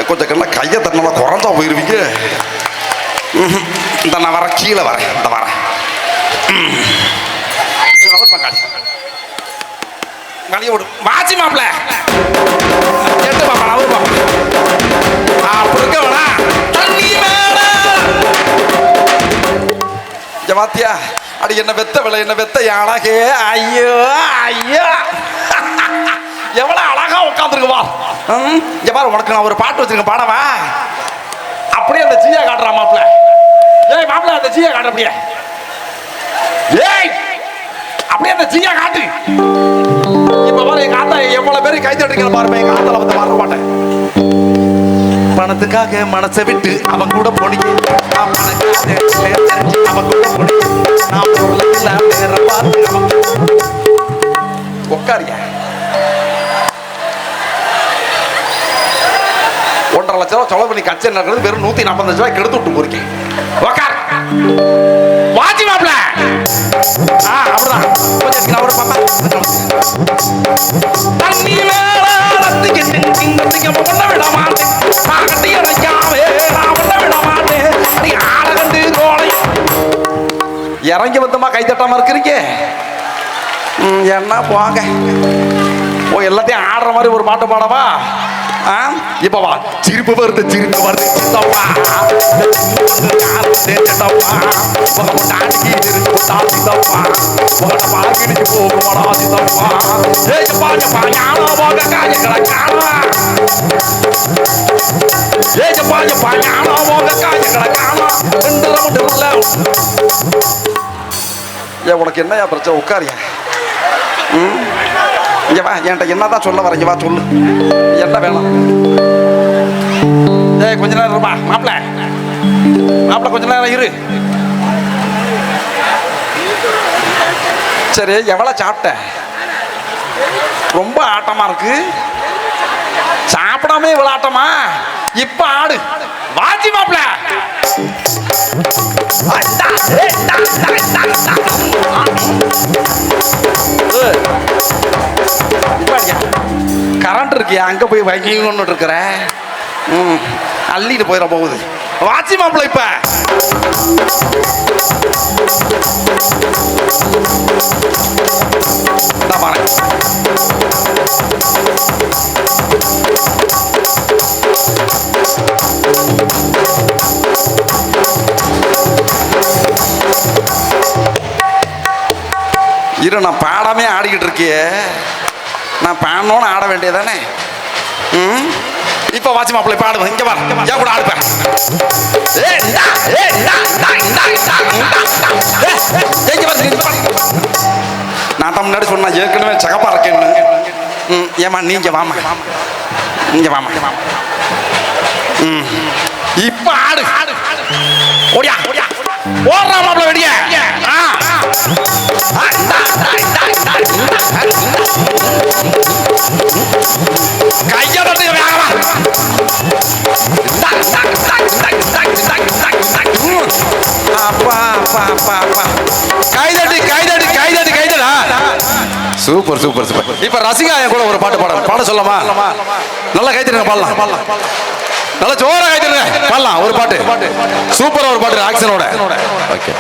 கொஞ்சம் கையை தட்டினா குறைஞ்சா போயிருவீங்க. இந்த நான் வர கீழே வரேன், இந்த வரேன். வாச்சி மாப்பிள்ள கேட்டு பாப்பா, அவர் பாப்பா அப்படி இருக்க வேணா தண்ணி மேல ஜமாத்தியா. அடி என்ன வெத்த விலை, என்ன வெத்த அழகே. ஐயோ ஐயோ எவ்வளவு அழகா உட்காந்துருக்குவா. இங்க பாரு, உனக்கு நான் ஒரு பாட்டு வச்சிருக்கேன், பாடவா? அப்படியே அந்த ஜியா காட்டுறா மாப்பிள்ள. ஏய் மாப்பிள்ள, அந்த ஜியா காட்டு அப்படியே. ஏய் அப்படியே அந்த ஜியா காட்டு. இப்ப பாரு, எங்க ஆத்தா எவ்வளவு பேரு கை தட்டுறீங்க பாருங்க. எங்க ஆத்தால வந்து வர மாட்டேன். பணத்துக்காக மனசை விட்டு அவன் கூட போனீங்க, அவன் கூட போனீங்க. நான் பொருளுக்கு வேற பார்த்து உட்காரியா. 1.5 லட்சம் ரூபாய் செலவு பண்ணி கச்சை நடக்கிறது வெறும் 145 ரூபாய் கெடுத்து விட்டு போறீங்க. உட்கார் வாச்சி மாப்பிள்ள. அப்படிதான் கொஞ்சம் அவரு பாப்பா. தண்ணி மேல ஒண்ண விட மாட்டேன், கட்டிய வைக்காவே நான் ஒண்ண விட மாட்டேன். நீ ஆளகண்டு கோலை இறங்கி வந்தமா கை தட்டாம இருக்கிறீங்க. என்ன போங்க, எல்லாத்தையும் ஆடுற மாதிரி ஒரு பாட்டு பாடவா? இப்ப வா. சிரிப்பு வருது, சிரிப்பு வருது சித்தப்பா, சித்தப்பா உங்க பொண்டாட்டிக்கு இருந்து போட்டா சித்தப்பா, உங்களோட பாக்கிடிச்சு போகுமாடா சித்தப்பா. ஏஜப்பா ஜப்பா ஞானோ போக காயங்கள காணா, ஏஜப்பா ஜப்பா ஞானோ போக காயங்கள காணா. 2 ரவுண்ட் இல்ல. ஏ உனக்கு என்னையா பிரச்சனை? உட்காரியா. இங்க வா, என்கிட்ட என்னதான் சொல்ல வர? இங்க வா, சொல்லு என்ன வேணும். ஏய் கொஞ்ச நேரம் இருப்பா மாப்பிள்ள, மாப்பிள்ள கொஞ்ச நேரம் இரு. சரி, எவ்வளவு சாப்பிட்ட? ரொம்ப ஆட்டமா இருக்கு. சாப்பிடாம இவ்வளவு ஆட்டமா? இப்ப ஆடு வாச்சி மாப்பிள்ள. கரண்ட் இருக்கியா? அங்க போய் வைக்கணும்னு இருக்கிற அள்ளிட்டு போயிட போகுது. வாச்சி மாப்பிள்ள இப்ப இரு. நான் பாடாமே ஆடிக்கிட்டு இருக்கிய, நான் பாடணும்னு ஆட வேண்டியதானே. இப்ப வாட்சி மாப்பிள்ளை பாடு. இங்க வா, ஏன் கூட ஆடுப்பேன். நான் தான் முன்னாடி சொன்னா ஏற்கனவே சகப்பா இருக்கேன்னு. ஏமா நீங்க வாமா, இங்க வாமா. இப்ப ஆடு. ஓடியா ஓடுறா மாப்பிள்ள வெளிய. கைய தட்டுங்க வேகமா. அப்பா அப்பா அப்பா அப்பா. கைதட்டி கைதட்டி கைதட்டி கைதடா. Super super super. இப்ப ரசிகா என் கூட ஒரு பாட்டு பாட சொல்லமா? நல்லா கைதட்டுங்க பாடலாம். நல்லா ஜோரா கைதட்டுங்க பாடலாம் ஒரு பாட்டு. சூப்பரா ஒரு பாட்டு ஆக்ஷனோட. ஓகே.